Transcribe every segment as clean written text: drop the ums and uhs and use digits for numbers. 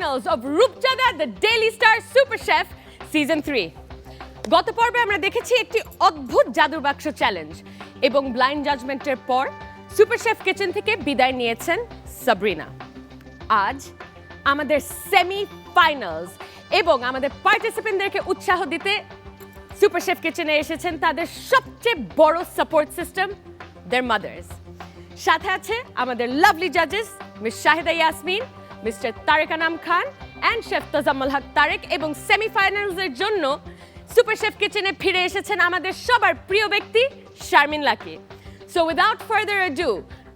finals of Rupchada the Daily Star Super Chef Season 3. গত পর্বে আমরা দেখেছি একটি অদ্ভুত জাদুর বাক্স চ্যালেঞ্জ এবং ব্লাইন্ড জাজমেন্টের পর সুপার শেফ কিচেন থেকে বিদায় নিয়েছেন সাবরিনা। আজ আমাদের সেমি ফাইনালস এবং আমাদের পার্টিসিপেন্টদেরকে উৎসাহ দিতে সুপার শেফ কিচেনে এসেছেন তাদের সবচেয়ে বড় সাপোর্ট সিস্টেম, দেয়ার মাদার্স। সাথে আছে আমাদের লাভলি জাজেস miss Shahida Yasmin, mister Tarek Anam Khan and chef Tazammul Haque Tarek, এবং সেমিফাইনালসের জন্য সুপার শেফ কিচেনে ফিরে এসেছেন আমাদের সবার প্রিয় ব্যক্তি Sharmin Lucky. So without further ado,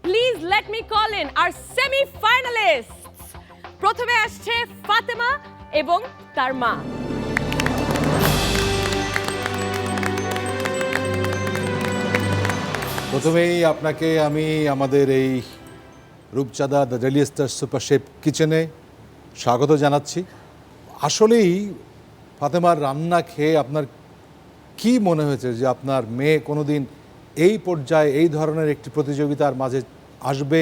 please let me call in our semifinalists. প্রথমে আসছে ফাতেমা এবং তার মা। প্রথমেই আপনাকে আমি আমাদের এই রূপচাঁদা the Daily Star super chef কিচেনে স্বাগত জানাচ্ছি। আসলেই ফাতেমার রান্না খেয়ে আপনার কি মনে হয়েছে যে আপনার মেয়ে কোনোদিন এই পর্যায়ে এই ধরনের একটি প্রতিযোগিতার মাঝে আসবে?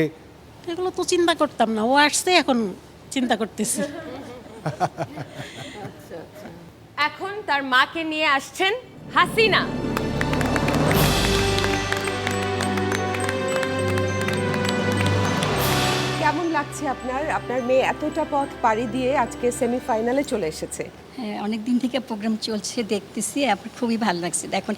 এগুলো তো চিন্তা করতাম না, ও আসছে এখন চিন্তা করতেছি। এখন তার মাকে নিয়ে আসছেন হাসিনা। কেমন লাগছে আপনার মেয়ে এতটা পথ পাড়ি দিয়ে আজকে সেমিফাইনালে চলে এসেছে? হ্যাঁ, অনেক দিন থেকে প্রোগ্রাম চলছে, দেখতেছি, আপনার খুবই ভালো লাগছে। এখন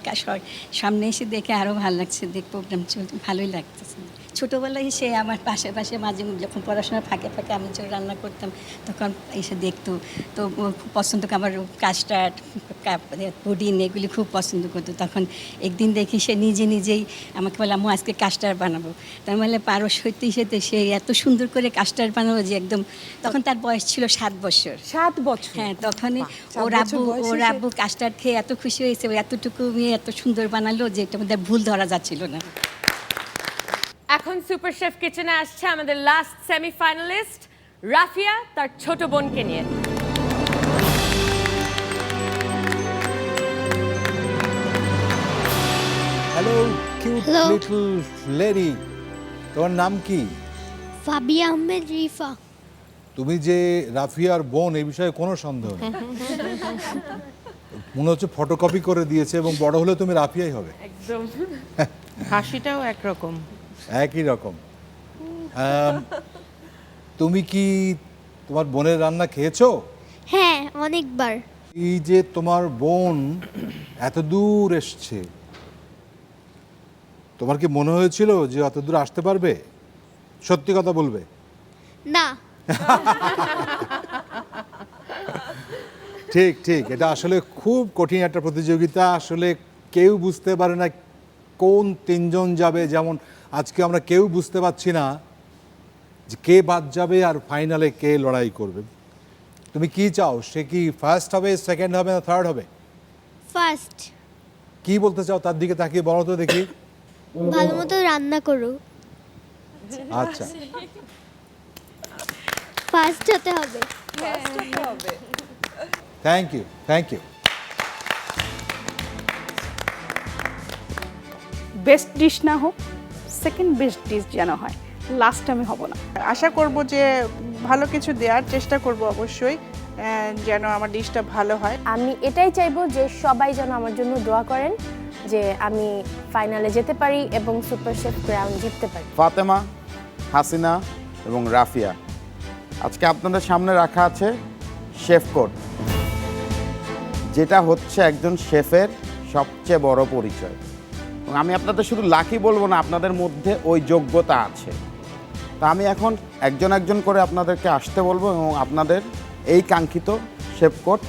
সামনে এসে দেখে আরও ভালো লাগছে, প্রোগ্রাম চলছে, ভালোই লাগতেছে। ছোটোবেলায় সে আমার পাশে মাঝে যখন পড়াশোনার ফাঁকে আমি যখন রান্না করতাম তখন এসে দেখতো, তো ও খুব পছন্দ করে। আমার কাস্টার্ড, পুডিং এগুলি খুব পছন্দ করতো। তখন একদিন দেখি সে নিজেই আমাকে বলে, আম্মু আজকে কাস্টার্ড বানাবো। তার মানে পারস হইতে সে এত সুন্দর করে কাস্টার্ড বানাবো যে একদম, তখন তার বয়স ছিল 7 বছর। 7 বছর? হ্যাঁ, তখনই ওর আব্বু কাস্টার্ড খেয়ে এত খুশি হয়েছে, এতটুকু মেয়ে এত সুন্দর বানালো যে এটা মধ্যে ভুল ধরা যাচ্ছিল না। এখন সুপার শেফ কিচেনে আসছে আমাদের লাস্ট সেমিফাইনালিস্ট রাফিয়া তার ছোট বোনকে নিয়ে। হ্যালো কিউট লিটল লেডি, তোমার নাম কি? ফাবিয়া আহমেদ রিফা। তুমি যে রাফিয়ার বোন এই বিষয়ে কোনো সন্দেহ নেই। মনে হচ্ছে ফটোকপি করে দিয়েছে এবং বড় হলে তুমি রাফিয়াই হবে। একদম হাসিটাও একরকম। একই রকম। তুমি কি তোমার বোনের রান্না খেয়েছো? হ্যাঁ, অনেকবার। এই যে তোমার বোন এত দূর এসছে, তোমার কি মনে হয়েছিল যে অত দূর আসতে পারবে? সত্যি কথা বলবে? না। ঠিক, এটা আসলে খুব কঠিন একটা প্রতিযোগিতা। আসলে কেউ বুঝতে পারে না কোন 3 জন যাবে। যেমন আজকে আমরা কেউ বুঝতে পারছি না যে কে বাদ যাবে আর ফাইনালে কে লড়াই করবে। তুমি কি চাও, সে কি ফার্স্ট হবে, সেকেন্ড হবে না থার্ড হবে? ফার্স্ট। কি বলতে চাও তার দিকে তাকিয়ে বলো তো দেখি। ভালো মতো রান্না করো। আচ্ছা, ফার্স্ট হতে হবে। Thank you. বেস্ট ডিশ না হোক, সেকেন্ড বেস্ট ডিশ যেন হয়, লাস্ট আমি হব না। আশা করব যে ভালো কিছু দেওয়ার চেষ্টা করব অবশ্যই, যেন আমার ডিশটা ভালো হয়। আমি এটাই চাইবো যে সবাই যেন আমার জন্য দোয়া করেন যে আমি ফাইনালে যেতে পারি এবং সুপার শেফ ক্রাউন জিততে পারি। ফাতেমা, হাসিনা এবং রাফিয়া, আজকে আপনাদের সামনে রাখা আছে শেফ কোড, যেটা হচ্ছে একজন শেফের সবচেয়ে বড় পরিচয়। এবং আমি আপনাদের শুধু লাকি বলবো না, আপনাদের মধ্যে ওই যোগ্যতা আছে। তা আমি এখন একজন করে আপনাদেরকে আসতে বলবো এবং আপনাদের এই কাঙ্ক্ষিত শেফ কোড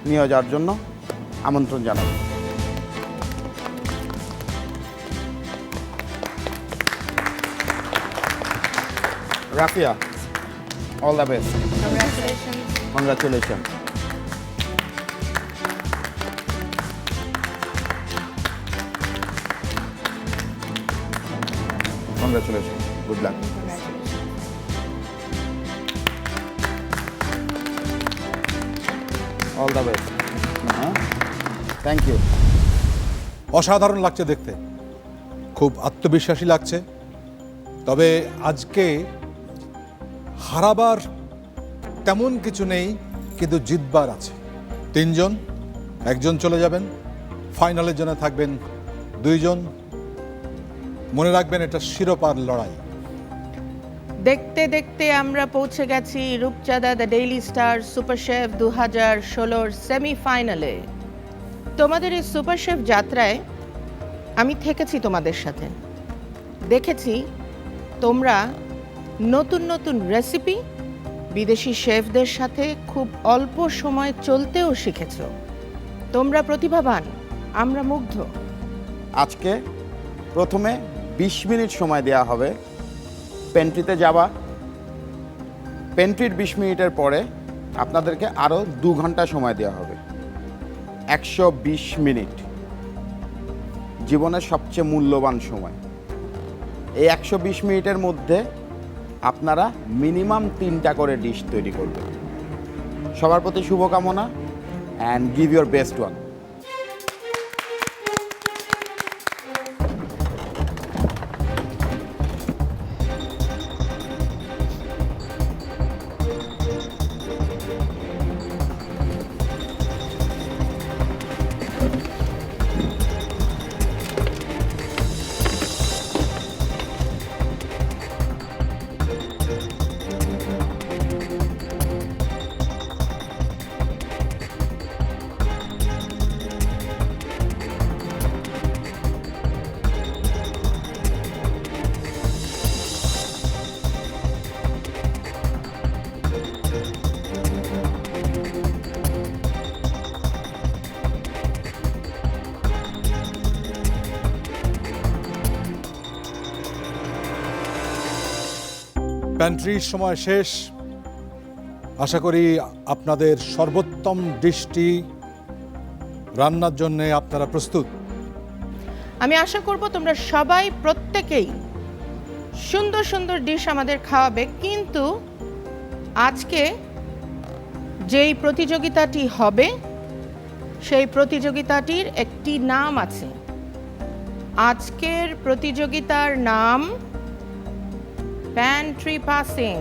নিয়ে যাওয়ার জন্য আমন্ত্রণ জানাবো। Rafia, all the best. Congratulation. Congratulations. Good luck. All the best. Thank you. অসাধারণ লাগছে দেখতে, খুব আত্মবিশ্বাসী লাগছে। তবে আজকে হারাবার তেমন কিছু নেই, কিন্তু জিতবার আছে। 3 জন, 1 জন চলে যাবেন। ফাইনালের জন্য থাকবেন 2 জন। মনে রাখবেন, এটা শিরোপার লড়াই। দেখতে দেখতে আমরা পৌঁছে গেছি রূপচাঁদা the Daily Star super chef 2016 সেমিফাইনালে। তোমাদের এই সুপার শেফ যাত্রায় আমি থেকেছি তোমাদের সাথে, দেখেছি তোমরা নতুন নতুন রেসিপি বিদেশি শেফদের সাথে খুব অল্প সময় চলতেও শিখেছো। তোমরা প্রতিভাবান, আমরা মুগ্ধ। আজকে প্রথমে 20 মিনিট সময় দেওয়া হবে পেন্ট্রিতে যাওয়া। পেন্ট্রির 20 মিনিটের পরে আপনাদেরকে আরও 2 ঘন্টা সময় দেওয়া হবে। 120 মিনিট জীবনের সবচেয়ে মূল্যবান সময়। এই 120 মিনিটের মধ্যে আপনারা মিনিমাম 3টা করে ডিশ তৈরি করবেন। সবার প্রতি শুভকামনা, and give your best one. প্যান্ট্রির সময় শেষ। আশা করি আপনাদের সর্বোত্তম ডিশটি রান্নার জন্য আপনারা প্রস্তুত। আমি আশা করব তোমরা সবাই প্রত্যেকেই সুন্দর সুন্দর ডিশ আমাদের খাওয়াবে। কিন্তু আজকে যেই প্রতিযোগিতাটি হবে সেই প্রতিযোগিতাটির একটি নাম আছে। আজকের প্রতিযোগিতার নাম pantry passing.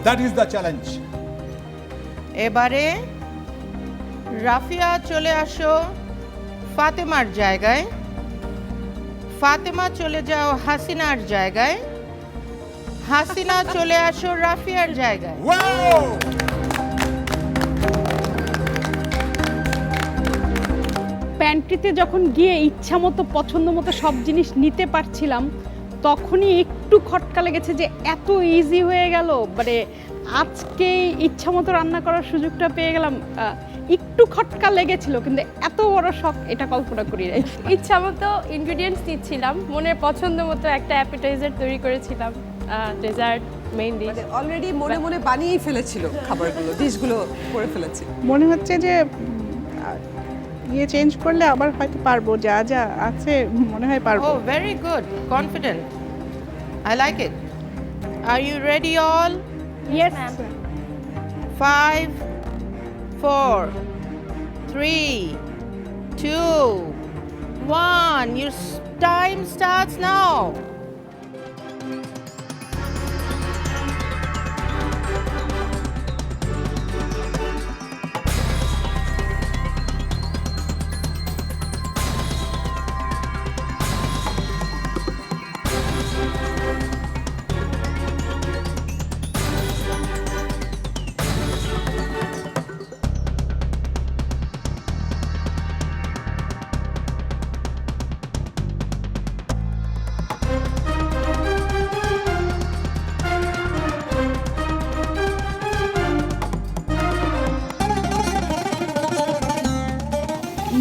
That is the challenge. এবারে রাফিয়া চলে আসো ফাতেমার জায়গায়, ফাতেমা চলে যাও হাসিনার জায়গায়, হাসিনা চলে আসো রাফিয়ার জায়গায়। প্যান্ট্রিতে যখন গিয়ে ইচ্ছা মতো পছন্দ মতো সব জিনিস নিতে পারছিলাম, তখনই একটু খটকা লেগেছে যে এত ইজি হয়ে গেল। মানে আজকে ইচ্ছা মতো রান্না করার সুযোগটা পেয়ে গেলাম, একটু খটকা লেগেছিল, কিন্তু এত বড় শখ এটা কল্পনা করি নাই। ইচ্ছা মতো ইনগ্রিডিয়েন্টস দিচ্ছিলাম, মনের পছন্দ মতো একটা অ্যাপিটাইজার তৈরি করেছিলাম, ডেজার্ট, মেইন ডিশ। অলরেডি মনে মনে বানিয়েই ফেলেছিল খাবারগুলো, ডিশগুলো করে ফেলেছে। মনে হচ্ছে যে ইয়ে চেঞ্জ করলে আবার হয়তো পারবো, যা যা আছে মনে হয় পারবো। Oh, very good, confident. I like it. Are you ready all? Yes, 5, 4, 3, 2, 1. Your time starts now.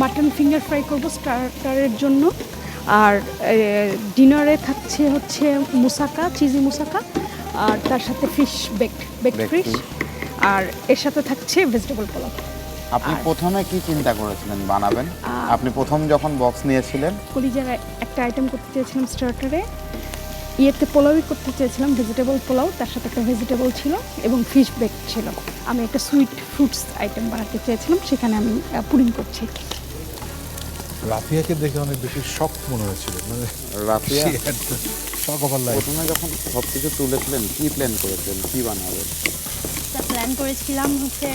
Mutton finger fry করবো স্টার্টারের জন্য। আর ডিনারে থাকছে হচ্ছে মুসাকা, চিজি মুসাকা, আর তার সাথে ফিশ বেকড ফিশ, আর এর সাথে থাকছে ভেজিটেবল পোলাও। আপনি প্রথমে কি চিন্তা করেছিলেন বানাবেন? আপনি প্রথম যখন বক্স নিয়েছিলেন? কলিজার একটা আইটেম করতে চেয়েছিলাম স্টার্টারে, ইয়েতে পোলাওই করতে চেয়েছিলাম, ভেজিটেবল পোলাও, তার সাথে একটা ভেজিটেবল ছিল এবং ফিশ বেক ছিল। আমি একটা সুইট ফ্রুটস আইটেম বানাতে চেয়েছিলাম, সেখানে আমি পুডিং করছি। রাফিয়াকে দেখে অনেক বেশি শখ মনে হয়েছিল, মানে রাফিয়া শক অফ লাইফ। প্রথমে যখন সব কিছু তুলেছিলেন কি প্ল্যান করেছিলেন, কি বানাবেন? প্ল্যান করেছিলাম হচ্ছে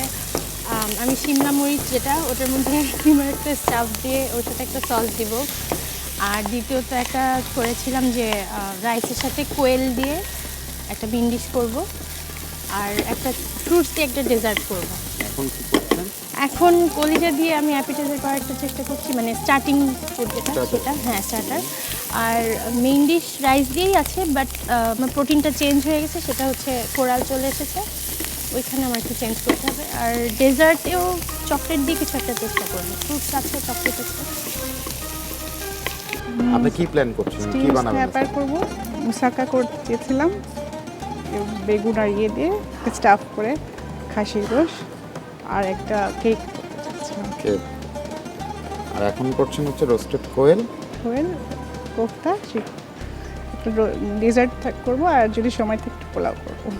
আমি শিমলা মরিচ যেটা ওটার মধ্যে ডিমের একটা স্টাফ দিয়ে ওর সাথে একটা সস দিব। আর দ্বিতীয়ত একটা করেছিলাম যে রাইসের সাথে কোয়েল দিয়ে একটা বিন ডিশ করবো, আর একটা ফ্রুটস দিয়ে একটা ডেজার্ট করবো। এখন কি করছেন? এখন কলিজা দিয়ে আমি অ্যাপিটাইজার করার একটা চেষ্টা করছি, মানে স্টার্টিং ফুড যেটা সেটা, হ্যাঁ স্টার্টার। আর মেইন ডিশ রাইস দিয়েই আছে, বাট আমার প্রোটিনটা চেঞ্জ হয়ে গেছে, সেটা হচ্ছে কোরাল চলে এসেছে, ওইখানে আমার একটু চেঞ্জ করতে হবে। আর ডেজার্টেও চকলেট দিয়ে কিছু একটা চেষ্টা করবো, ফ্রুটস আছে, চকলেট আছে। আপনি কি প্ল্যান করছেন, কি বানাবেন? স্ন্যাপার করবো, মুসাকা করতে চেয়েছিলাম, বেগুন আর ইয়ে দিয়ে স্টাফ করে, খাসির গোশ, আর একটা কেক করতে চাচ্ছিলাম। কেক। আর এখন করছেন হচ্ছে রোস্টেড কোয়েল, কোফতা, একটু ডেজার্ট করবো, আর যদি সময় থাকে একটু পোলাও করবো।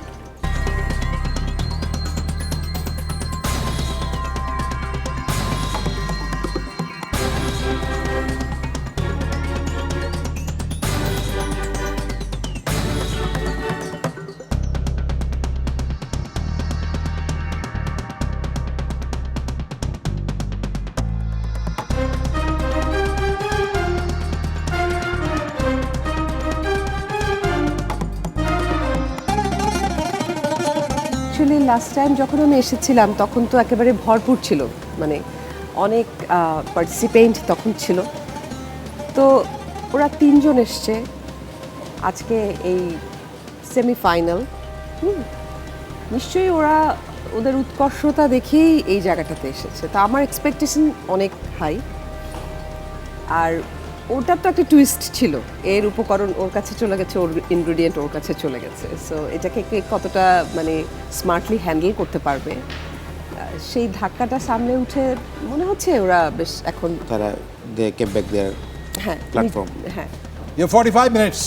অ্যাকচুয়ালি লাস্ট টাইম যখন আমি এসেছিলাম তখন তো একেবারে ভরপুর ছিল, মানে অনেক পার্টিসিপেন্ট তখন ছিল। তো ওরা 3 জন এসছে আজকে এই সেমিফাইনাল। নিশ্চয়ই ওরা ওদের উৎকর্ষতা দেখেই এই জায়গাটাতে এসেছে, তো আমার এক্সপেকটেশন অনেক হাই। আর ওটার তো একটা টুইস্ট ছিল, এর উপকরণ ওর কাছে চলে গেছে, ওর ইনগ্রেডিয়েন্ট ওর কাছে চলে গেছে। সো এটাকে কে কতটা মানে স্মার্টলি হ্যান্ডেল করতে পারবে, সেই ধাক্কাটা সামনে উঠে মনে হচ্ছে ওরা বেশ এখন তারা দে কেম ব্যাক देयर হ্যাঁ প্ল্যাটফর্ম। হ্যাঁ। You have 45 minutes.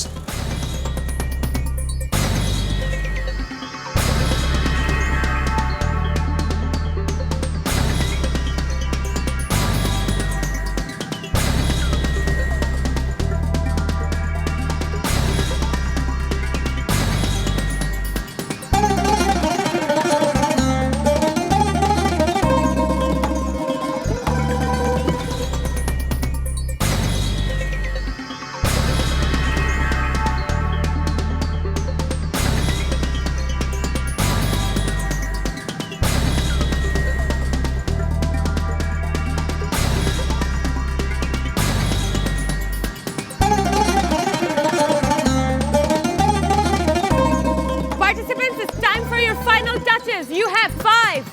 Participants, it's time for your final touches. You have 5,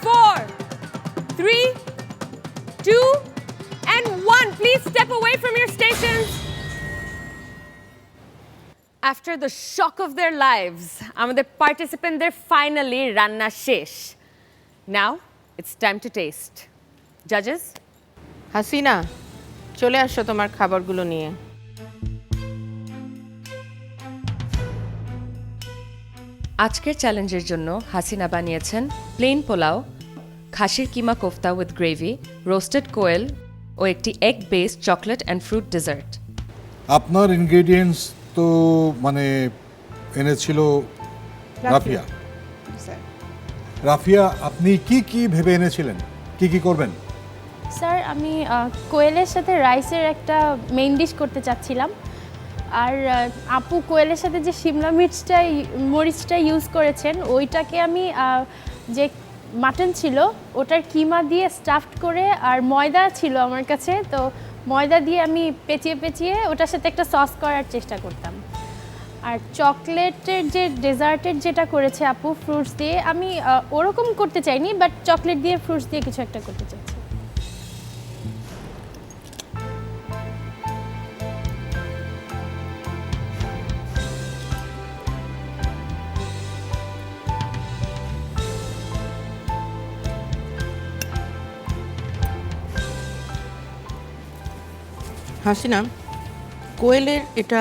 4, 3, 2, and 1. Please step away from your stations. After the shock of their lives, আমাদের participantদের finally রান্না শেষ. Now, it's time to taste. Judges? Hasina, চলে আসো তোমার খাবারগুলো নিয়ে। আজকের চ্যালেঞ্জের জন্য হাসিনা বানিয়েছেন প্লেন পোলাও, খাসির keema kofta with gravy, roasted quail ও একটি egg based chocolate and fruit dessert. আপনার ইনগ্রেডিয়েন্টস তো মানে এনেছিল রাফিয়া। রাফিয়া, আপনি কি কি ভেবে এনেছিলেন, কি কি করবেন? স্যার আমি কোয়েলের সাথে রাইসের একটা মেইন ডিশ করতে চাচ্ছিলাম, আর আপু কোয়েলের সাথে যে শিমলা মরিচটা ইউজ করেছেন ওইটাকে আমি যে মাটন ছিল ওটার কিমা দিয়ে স্টাফড করে, আর ময়দা ছিল আমার কাছে, তো ময়দা দিয়ে আমি পেঁচিয়ে ওটার সাথে একটা সস করার চেষ্টা করতাম। আর চকলেটের যে ডেজার্টের যেটা করেছে আপু ফ্রুটস দিয়ে, আমি ওরকম করতে চাইনি, বাট চকলেট দিয়ে ফ্রুটস দিয়ে কিছু একটা করতে চাইছি। হাসিনা, কোয়েলের এটা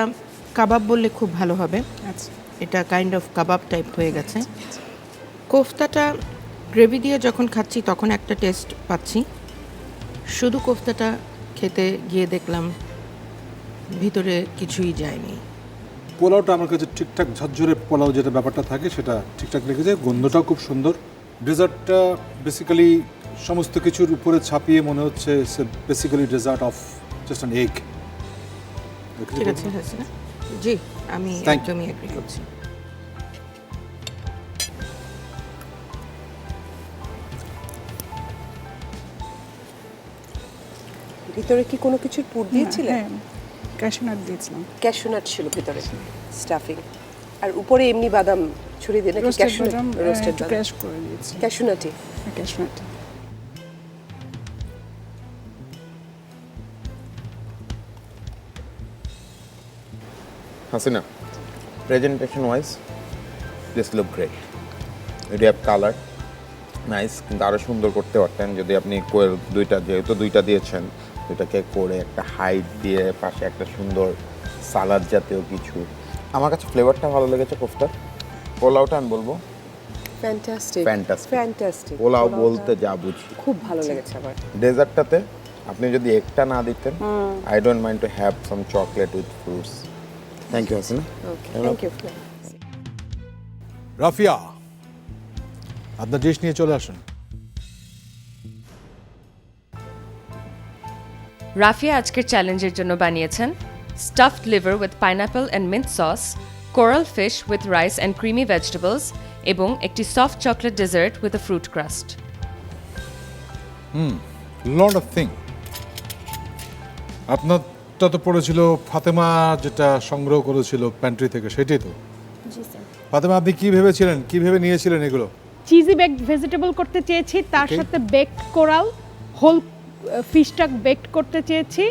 কাবাব বললে খুব ভালো হবে। আচ্ছা, এটা কাইন্ড অফ কাবাব টাইপ হয়ে গেছে। কোফতাটা গ্রেভি দিয়ে যখন খাচ্ছি তখন একটা টেস্ট পাচ্ছি, শুধু কোফতাটা খেতে গিয়ে দেখলাম ভিতরে কিছুই যায়নি। পোলাওটা আমার কাছে ঠিকঠাক ঝরঝরে পোলাও যেটা ব্যাপারটা থাকে সেটা ঠিকঠাক লেগেছে, গন্ধটাও খুব সুন্দর। ডেজার্টটা বেসিক্যালি সমস্ত কিছুর উপরে ছাপিয়ে মনে হচ্ছে basically dessert of just an egg. ঠিক আছে হাসিনা জি, আমি Thank you. একদমই এগ্রি করছি। ভিতরে কি কোনো কিছুর পুর দিয়েছিলেন? হ্যাঁ, ক্যাশনাট দিয়েছিলাম। ক্যাশনাট ছিল ভিতরে স্টাফিং, আর উপরে এমনি বাদাম ছড়িয়ে দিয়ে নাকি রোস্টেড ক্যাশনাট? বাদাম রোস্টেড একটু বাদাম, ক্র্যাশ করে দিয়েছি। ক্যাশনাটি। Cashew nut. Hasina, presentation wise, this look great. You have color, nice, কিন্তু আরও সুন্দর করতে পারতেন যদি আপনি কোয়েল যেহেতু দুইটা দিয়েছেন, দুইটাকে করে একটা হাইট দিয়ে পাশে একটা সুন্দর সালাদ জাতীয় কিছু। আমার কাছে ফ্লেভারটা ভালো লেগেছে কোফতার। পোলাওটা আমি বলবো ফ্যান্টাস্টিক, Fantastic. ফ্যান্টাস্টিক। পোলাও বলতে যা বুঝি। খুব ভালো লেগেছে আমার। ডেজার্টটাতে আপনি যদি একটা না দিতেন, I don't mind to have some chocolate with fruits. Thank you Hasina. Okay, thank you. Rafia, আপনার ডিশ নিয়ে চলে আসুন। রাফিয়া আজকের চ্যালেঞ্জের জন্য বানিয়েছেন stuffed liver with pineapple and mint sauce, coral fish with rice and creamy vegetables এবং একটি soft chocolate dessert with a fruit crust. Lot of thing. আপনারটা তো পড়েছিল ফাতেমা, যেটা সংগ্রহ করেছিল প্যান্ট্রি থেকে, সেটাই তো? জি স্যার। ফাতেমা, আপনি কি ভেবেছিলেন, কি ভেবে নিয়েছিলেন এগুলো? চিজি বেকড ভেজিটেবল করতে চেয়েছি, তার Okay. সাথে বেকড কোরাল, হোল ফিশটা বেকড করতে চেয়েছি,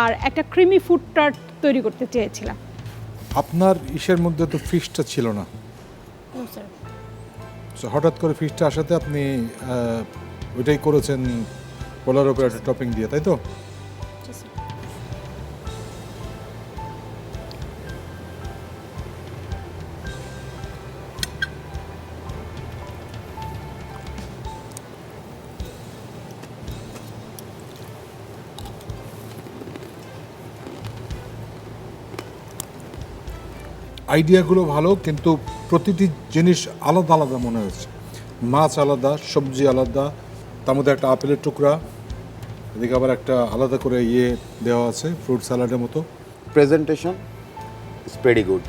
আর একটা ক্রিমি ফুড টার্ট তৈরি করতে চেয়েছিলাম। আপনার ইসের মধ্যে তো ফিশটা ছিল না, নো স্যার। So, হঠাৎ করে ফিশটা আসাতে আপনি ওইটাই করেছেন পোলার উপরে একটা টপিং দিয়ে, তাই তো? জি স্যার। আইডিয়াগুলো ভালো, কিন্তু প্রতিটি জিনিস আলাদা আলাদা মনে হয়েছে। মাছ আলাদা, সবজি আলাদা, তার মধ্যে একটা আপেলের টুকরা, এদিকে আবার একটা আলাদা করে দেওয়া আছে ফ্রুট স্যালাডের মতো। Presentation is very good.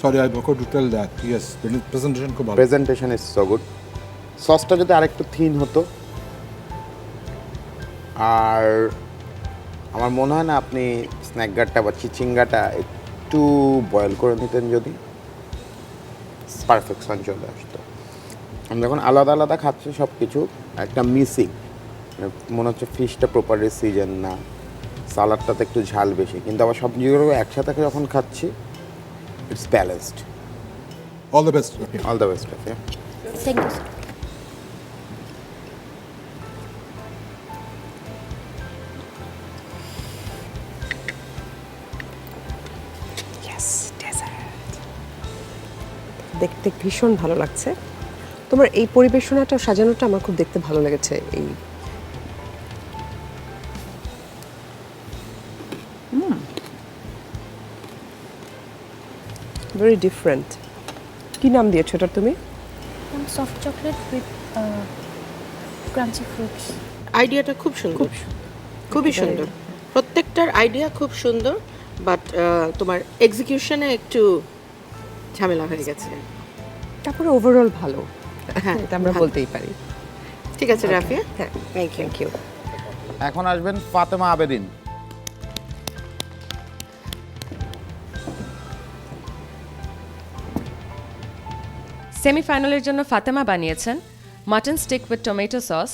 Sorry, I forgot to tell that. Yes, presentation খুব ভালো। Presentation is so good. সসটা যদি আরেকটু থিন হতো, আর আমার মনে হয় না আপনি স্ন্যাকগারটা বা চিচিঙ্গাটা একটু বয়েল করে নিতেন, যদি পারফেকশন চলে আসতো। আমি যখন আলাদা আলাদা খাচ্ছি সব কিছু, একটা মিসিং, মনে হচ্ছে ফিশটা প্রপারলি সিজন না, সালাডটাতে একটু ঝাল বেশি, কিন্তু আবার সবজিগুলো একসাথে যখন খাচ্ছি, it's balanced. All the best. All the best. Thank you sir. দেখতে ভীষণ ভালো লাগছে। তোমার এই পরিবেশনাটা, সাজানোটা আমার খুব দেখতে ভালো লেগেছে। এই ভেরি ডিফারেন্ট। কি নাম দিয়েছো এটা তুমি? Soft chocolate with crunchy fruits. আইডিয়াটা খুব সুন্দর, খুবই সুন্দর। প্রত্যেকটার আইডিয়া খুব সুন্দর, বাট তোমার এক্সিকিউশনে একটু ঝামেলা হয়ে গেছে। তারপরে ওভারঅল ভালো, হ্যাঁ, এটা আমরা ভালো। বলতেই পারি। ঠিক আছে রাফিয়া, হ্যাঁ, থ্যাংক ইউ। এখন আসবেন ফাতেমা আবেদিন। সেমিফাইনালের জন্য ফাতেমা বানিয়েছেন mutton stick with tomato sauce,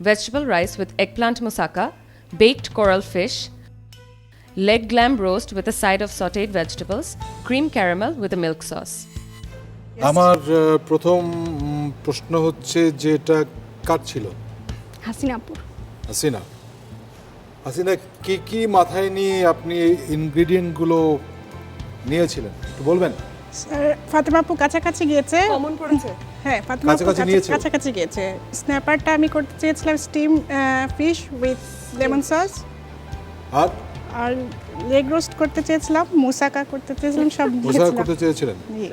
vegetable rice with eggplant moussaka, baked coral fish, leg lamb roast with a side of sautéed vegetables, cream caramel with a milk sauce. আমার প্রথম প্রশ্ন হচ্ছে যে এটা কার ছিল? হাসিনা আপুর। হাসিনা। হাসিনা, কি কি মাথায় নিয়ে আপনি ইনগ্রেডিয়েন্টগুলো নিয়েছিলেন একটু বলবেন? ফাতেমা আপু কাছাকাছি গিয়েছে। কমন পড়েছে। হ্যাঁ, ফাতেমা আপু কাছাকাছি নিয়েছে? কাছাকাছি গিয়েছে। স্ন্যাপারটা আমি করতে চেয়েছিলাম steam fish with lemon sauce, আর আর লেগ রোস্ট করতে চেয়েছিলাম, মুসাকা করতে চেয়েছিলাম, সব মোসাকা দিয়েছিলাম। করতে চেয়েছিলেন? জি।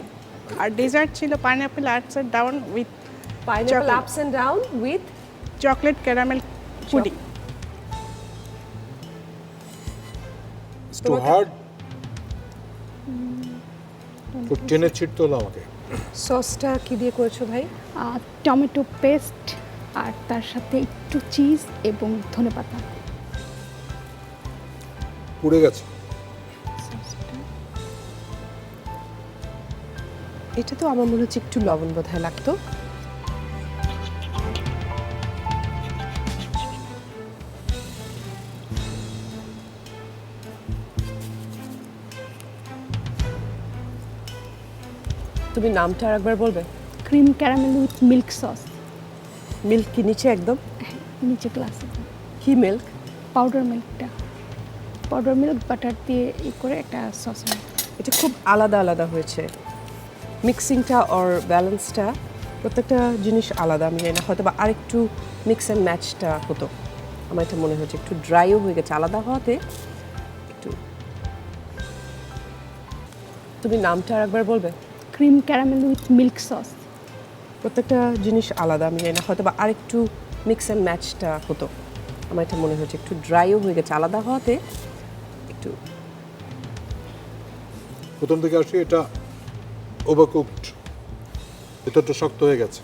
আর ডেজার্ট ছিল pineapple upside down with pineapple ups and down with chocolate caramel pudding. It's too hard. খুব টেনে ছিটতে হলো আমাকে। সসটা কি দিয়ে করেছো ভাই? টমেটো পেস্ট আর তার সাথে একটু চিজ এবং ধনেপাতা। পুড়ে গেছে। এটা তো আমার মনে হচ্ছে একটু লবণ বোধহয় লাগতো। তুমি নামটা আর একবার বলবে? Cream caramel with milk sauce. Milk কি নিচে একদম? নিচে গ্লাসে কি মিল্ক? পাউডার মিল্কটা, পাউডার মিল্ক বাটার দিয়ে করে একটা সস হয়। এটা খুব আলাদা আলাদা হয়েছে, মিক্সিংটা ওর ব্যালেন্সটা, প্রত্যেকটা জিনিস আলাদা। আমি জানি না, হয়তো বা আরেকটু মিক্স অ্যান্ড ম্যাচটা হতো। আমার এটা মনে হচ্ছে একটু ড্রাইও হয়ে গেছে আলাদা হওয়াতে একটু। তুমি নামটা আর একবার বলবে? Cream caramel with milk sauce. প্রত্যেকটা জিনিস আলাদা। আমি জানি না, হয়তো বা আরেকটু মিক্স অ্যান্ড ম্যাচটা হতো। আমার এটা মনে হচ্ছে একটু ড্রাইও হয়ে গেছে আলাদা হওয়াতে একটু। প্রথম থেকে আসি, এটা ওভারকুকড, ভিতরটা শক্ত হয়ে গেছে।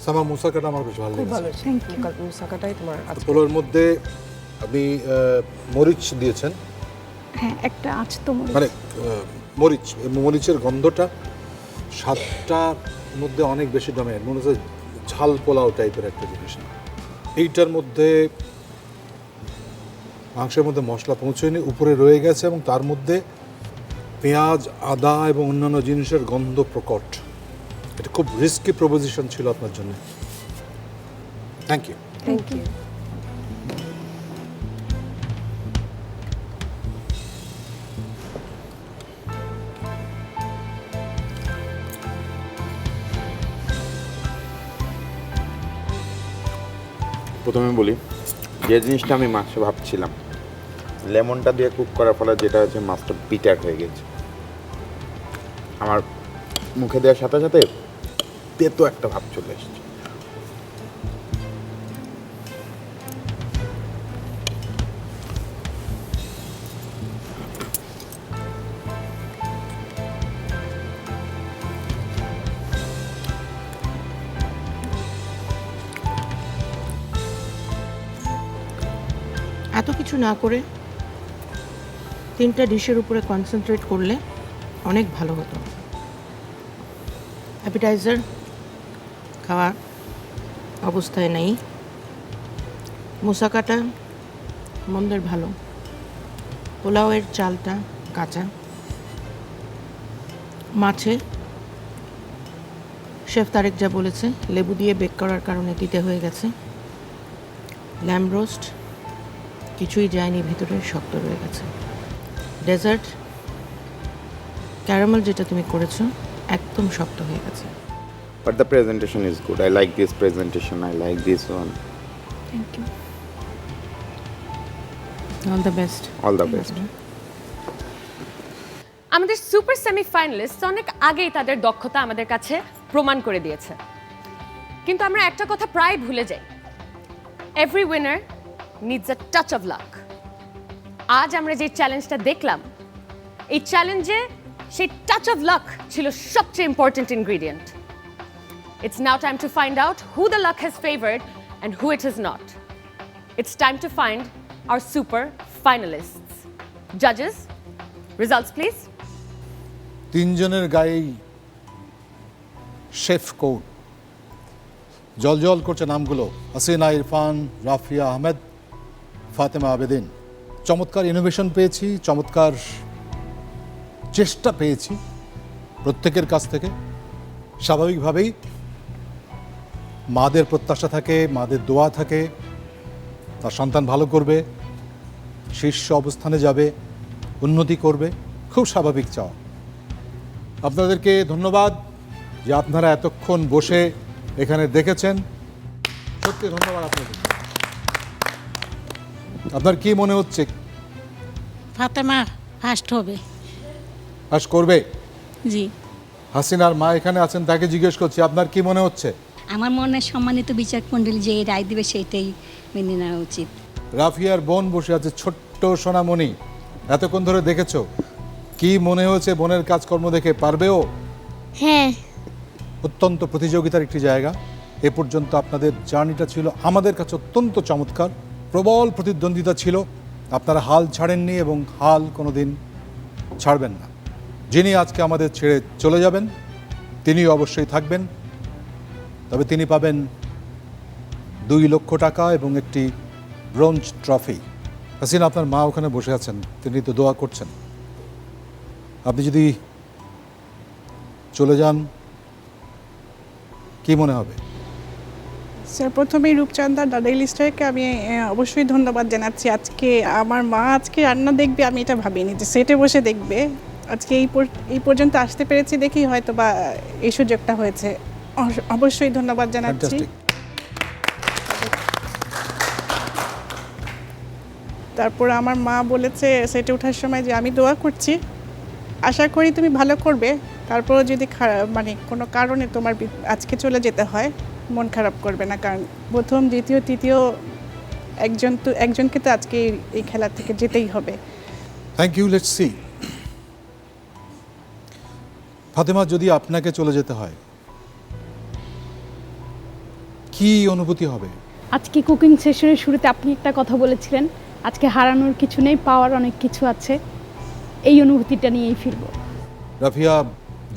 সামা মুসাকাটা আমার বেশ ভালো খুব লেগেছে। ভালো হয়েছে। মুসাকাটাই তোমার আজকে। পোলাওর মধ্যে আপনি মরিচ দিয়েছেন, হ্যাঁ একটা আছে তো মানে মরিচ, মরিচের গন্ধটা স্বাদটার মধ্যে অনেক বেশি ডমিনেট, মনে হচ্ছে ঝাল পোলাও টাইপের একটা জিনিস। এইটার মধ্যে মাংসের মধ্যে মশলা পৌঁছয়নি, উপরে রয়ে গেছে, এবং তার মধ্যে পেঁয়াজ, আদা এবং অন্যান্য জিনিসের গন্ধ প্রকট। এটা খুব রিস্কি প্রপোজিশন ছিল আপনার জন্য। Thank you. Thank you. প্রথমে বলি, যে জিনিসটা আমি মাংস ভাবছিলাম, লেমনটা দিয়ে কুক করার ফলে যেটা হচ্ছে মাছটা বিটার হয়ে গেছে। আমার মুখে দেওয়ার সাথে সাথে তেতো একটা ভাব চলে এসেছে। এত কিছু না করে 3টা ডিশের উপরে কনসেন্ট্রেট করলে অনেক ভালো হতো। অ্যাপিটাইজার খাওয়া অবস্থায় নেই, মুসাকাটা মন্দের ভালো, পোলাওয়ের চালটা কাঁচা, মাছে শেফ তারেক যা বলেছে লেবু দিয়ে বেক করার কারণে তিতে হয়ে গেছে, ল্যাম্ব রোস্ট কিছুই যায়নি, ভিতরে শক্ত রয়ে গেছে, ডেজার্ট ক্যারামেল যেটা তুমি করেছো একদম শক্ত হয়ে গেছে। But the presentation is good. I like this presentation. I like this one. Thank you. All the best. All the best. আমাদের সুপার সেমিফাইনালিস্ট অনেক আগেই তাদের দক্ষতা আমাদের কাছে প্রমাণ করে দিয়েছে, কিন্তু আমরা একটা কথা প্রায় ভুলে যাই, every winner needs a touch of luck. আজ আমরা যে চ্যালেঞ্জটা দেখলাম, এই চ্যালেঞ্জে সেই টাচ অফ লাক ছিল সবচেয়ে important ingredient. It's now time to find out who the luck has favored and who it has not. It's time to find our super finalists. Judges, results please. তিনজনের গায়েই chef code, জল জল করছে নামগুলো: হাসিনা ইরফান, রাফিয়া আহমেদ, ফাতেমা আবেদিন। চমৎকার innovation পেয়েছি, চমৎকার চেষ্টা পেয়েছি প্রত্যেকের কাছ থেকে। স্বাভাবিকভাবেই মাদের প্রত্যাশা থাকে, মাদের দোয়া থাকে, তার সন্তান ভালো করবে, শীর্ষ অবস্থানে যাবে, উন্নতি করবে, খুব স্বাভাবিক চাওয়া। আপনাদেরকে ধন্যবাদ যে আপনারা এতক্ষণ বসে এখানে দেখেছেন, সত্যি ধন্যবাদ আপনাদের। আপনার কি মনে হচ্ছে ফাতেমা ফার্স্ট হবে। পাস করবে। জি। হাসিনার মা এখানে আছেন, তাকে জিজ্ঞেস করছি আপনার কি মনে হচ্ছে? আমার মনে হয় সম্মানিত বিচারক মণ্ডলী যে রায় দেবে সেইটাই মেনে নেওয়া উচিত। রাফিয়ার বোন বসে আছে, ছোট্ট সোনামণি, এতক্ষণ ধরে দেখেছো, কি মনে হয়েছে বোনের কাজকর্ম দেখে? পারবেও? হ্যাঁ। অত্যন্ত প্রতিযোগিতার একটি জায়গা। এ পর্যন্ত আপনাদের জার্নিটা ছিল আমাদের কাছে অত্যন্ত চমৎকার। প্রবল প্রতিদ্বন্দ্বিতা ছিল, আপনারা হাল ছাড়েননি এবং হাল কোনোদিন ছাড়বেন না। যিনি আজকে আমাদের ছেড়ে চলে যাবেন তিনি অবশ্যই থাকবেন, তবে তিনি পাবেন 2 লক্ষ টাকা এবং একটি ব্রোঞ্জ ট্রফি। হাসিনা, আপনার মা ওখানে বসে আছেন, তিনি তো দোয়া করছেন। আপনি যদি চলে যান কি মনে হবে? স্যার, প্রথমেই রূপচাঁদা দ্য ডেইলি স্টারকে আমি অবশ্যই ধন্যবাদ জানাচ্ছি। আজকে আমার মা আজকে রান্না দেখবে, আমি এটা ভাবিনি যে সেটে বসে দেখবে। আজকে এই পর্যন্ত আসতে পেরেছি দেখেই হয়তো বা এই সুযোগটা হয়েছে। অবশ্যই ধন্যবাদ জানাচ্ছি। তারপর আমার মা বলেছে সেটে ওঠার সময় যে আমি দোয়া করছি, আশা করি তুমি ভালো করবে। তারপরও যদি মানে কোনো কারণে তোমার আজকে চলে যেতে হয়, মন খারাপ করবে না, কারণ প্রথম, দ্বিতীয়, তৃতীয় একজনকে তো আজকে এই খেলা থেকে যেতেই হবে। Thank you. Let's see. Fatema, যদি আপনাকে চলে যেতে হয় কি অনুভূতি হবে? আজকে কুকিং সেশনের শুরুতে আপনি একটা কথা বলেছিলেন, আজকে হারানোর কিছু নেই, পাওয়ার অনেক কিছু আছে। এই অনুভূতিটা নিয়েই ফিরবো। রাফিয়া,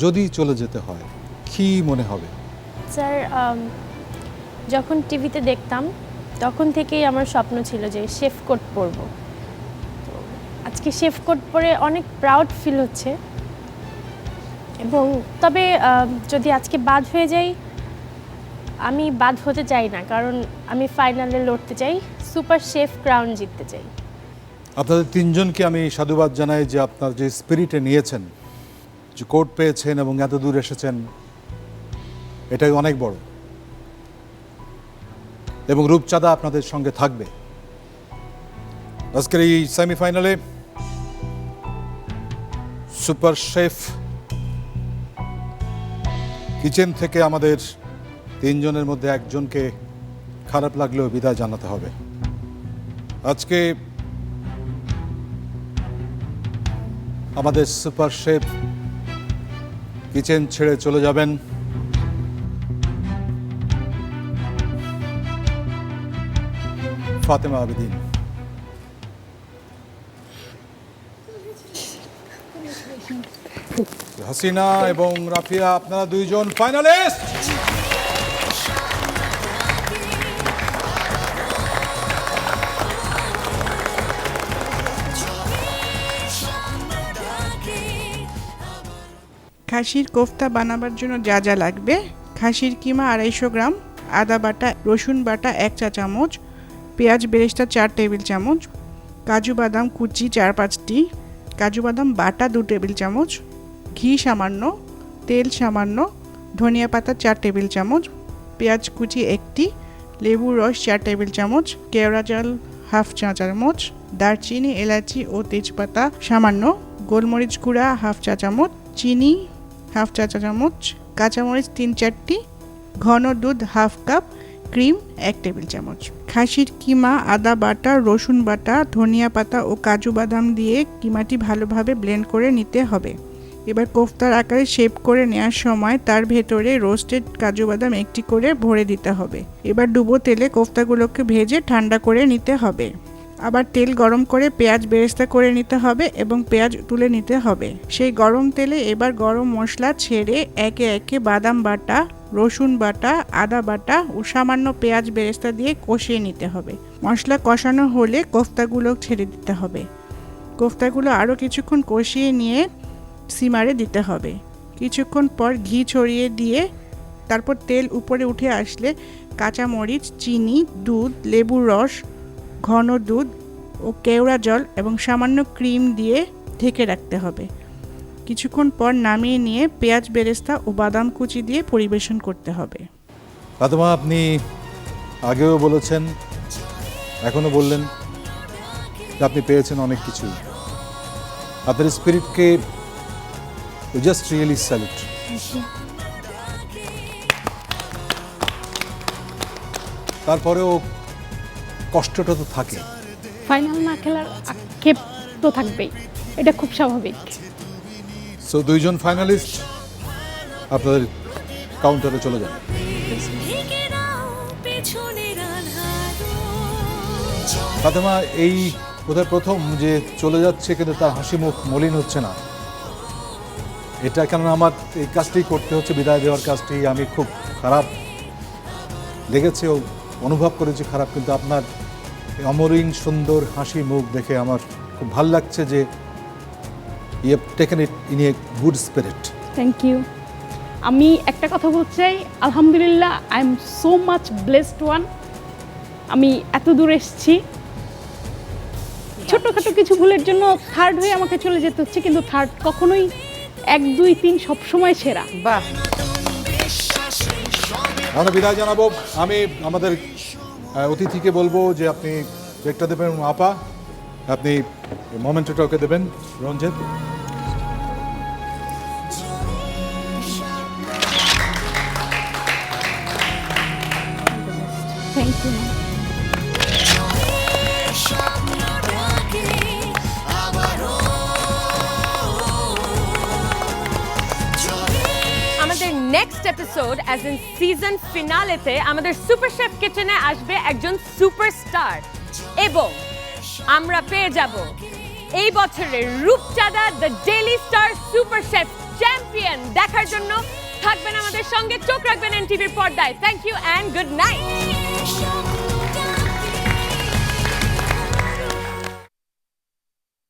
যদি চলে যেতে হয় কি মনে হবে? স্যার, যখন টিভিতে দেখতাম তখন থেকেই আমার স্বপ্ন ছিল যে শেফ কোট পরবো। তো আজকে শেফ কোট পরে অনেক প্রাউড ফিল হচ্ছে। এবং তবে যদি আজকে বাদ হয়ে যাই, আমি বাদ হতে চাই না, কারণ আমি ফাইনালে লড়তে চাই, সুপার শেফ ক্রাউন জিততে চাই। আপনাদের তিনজনকে আমি সাধুবাদ জানাই যে আপনার যে স্পিরিটে নিয়েছেন, যে কোর্ট পেয়েছেন এবং এত দূর এসেছেন, এটাই অনেক বড়। এবং রূপচাঁদা আপনাদের সঙ্গে থাকবে। আজকের এই সেমিফাইনালে সুপার শেফ কিচেন থেকে আমাদের তিনজনের মধ্যে একজনকে খারাপ লাগলেও বিদায় জানাতে হবে। আজকে আমাদের সুপার শেফ কিচেন ছেড়ে চলে যাবেন ফাতেমা আবেদিন। হাসিনা এবং রাফিয়া, আপনারা দুইজন ফাইনালিস্ট। খাসির কোফতা বানাবার জন্য যা যা লাগবে: খাসির কিমা 250 গ্রাম, আদা বাটা, রসুন বাটা 1 চা চামচ, পেঁয়াজ বেরেস্তা 4 টেবিল চামচ, কাজু বাদাম কুচি 4-5টি, কাজু বাদাম বাটা 2 টেবিল চামচ, ঘি সামান্য, তেল সামান্য, ধনিয়া পাতা 4 টেবিল চামচ, পেঁয়াজ কুচি 1টি, লেবুর রস 4 টেবিল চামচ, কেওড়া জল 1/2 চা চামচ, দারচিনি, এলাচি ও তেজপাতা সামান্য, গোলমরিচ গুঁড়া 1/2 চা চামচ, চিনি 1/2 চা চামচ, কাঁচামরিচ 3-4টি, ঘন দুধ 1/2 কাপ, ক্রিম 1 টেবিল চামচ। খাসির কিমা আদা বাটা, রসুন বাটা, ধনিয়া পাতা ও কাজু বাদাম দিয়ে কিমাটি ভালোভাবে ব্লেন্ড করে নিতে হবে। এবার কোফতার আকারে শেপ করে নেওয়ার সময় তার ভেতরে রোস্টেড কাজু বাদাম একটি করে ভরে দিতে হবে। এবার ডুবো তেলে কোফতাগুলোকে ভেজে ঠান্ডা করে নিতে হবে। আবার তেল গরম করে পেঁয়াজ বেরেস্তা করে নিতে হবে এবং পেঁয়াজ তুলে নিতে হবে। সেই গরম তেলে এবার গরম মশলা ছেড়ে একে একে বাদাম বাটা, রসুন বাটা, আদা বাটা ও সামান্য পেঁয়াজ বেরেস্তা দিয়ে কষিয়ে নিতে হবে। মশলা কষানো হলে কোফতাগুলো ছেড়ে দিতে হবে। কোফতাগুলো আরও কিছুক্ষণ কষিয়ে নিয়ে সিমারে দিতে হবে। কিছুক্ষণ পর ঘি ছড়িয়ে দিয়ে তারপর তেল উপরে উঠে আসলে কাঁচামরিচ, চিনি, দুধ, লেবুর রস, ঘন দুধ ও কেওড়া জল এবং সামান্য ক্রিম দিয়ে ঢেকে রাখতে হবে। কিছুক্ষণ পর নামিয়ে নিয়ে পেঁয়াজ বেরেস্তা ও বাদাম কুচি দিয়ে পরিবেশন করতে হবে। ফাতেমা, আপনি আগেও বলেছেন, এখনো বললেন যে আপনি পেয়েছেন অনেক কিছু, আপনার স্পিরিটকে জাস্ট রিয়েলি স্যালুট। তারপরেও কষ্টটা তো থাকে। ফাইনাল না খেলার আক্ষেপ তো থাকবেই, এটা খুব স্বাভাবিক। সো দুইজন ফাইনালিস্ট আপনাদের কাউন্টারে চলে যান। ফাতেমা এই বোধহয় প্রথম যে চলে যাচ্ছে কিন্তু তার হাসি মুখ মলিন হচ্ছে না। এটা কেননা আমার এই কাজটি করতে হচ্ছে, বিদায় দেওয়ার কাজটি আমি খুব খারাপ লেগেছে, অনুভব করেছি খারাপ, কিন্তু আপনার এই অমরিন সুন্দর হাসি মুখ দেখে আমার খুব ভালো লাগছে যে you have taken it in a good spirit. Thank you. আমি একটা কথা বলতে চাই, আলহামদুলিল্লাহ I am so much blessed one. আমি এত দূর এসেছি, ছোটখাটো কিছু ভুলের জন্য থার্ড হয়ে আমাকে চলে যেতে হচ্ছে, কিন্তু থার্ড কখনোই 1, 2, 3 সবসময় সেরা। বাহ, আমরা বিদায় জানাবো। আমি আমাদের অতিথিকে বলবো যে আপনি ব্রেকটা দেবেন, আপা আপনি মোমেন্টটা ওকে দেবেন। Ranjit, thank you. আমাদের next episode as in season ফিনালেতে আমাদের সুপার শেফ কিচেনে আসবে একজন সুপারস্টার এবং আমরা পেয়ে যাব এই বছরের Rupchanda the Daily Star super chef champion. দেখার জন্য থাকবেন আমাদের সঙ্গে, চোখ রাখবেন এনটিভির পর্দায়। Thank you and good night.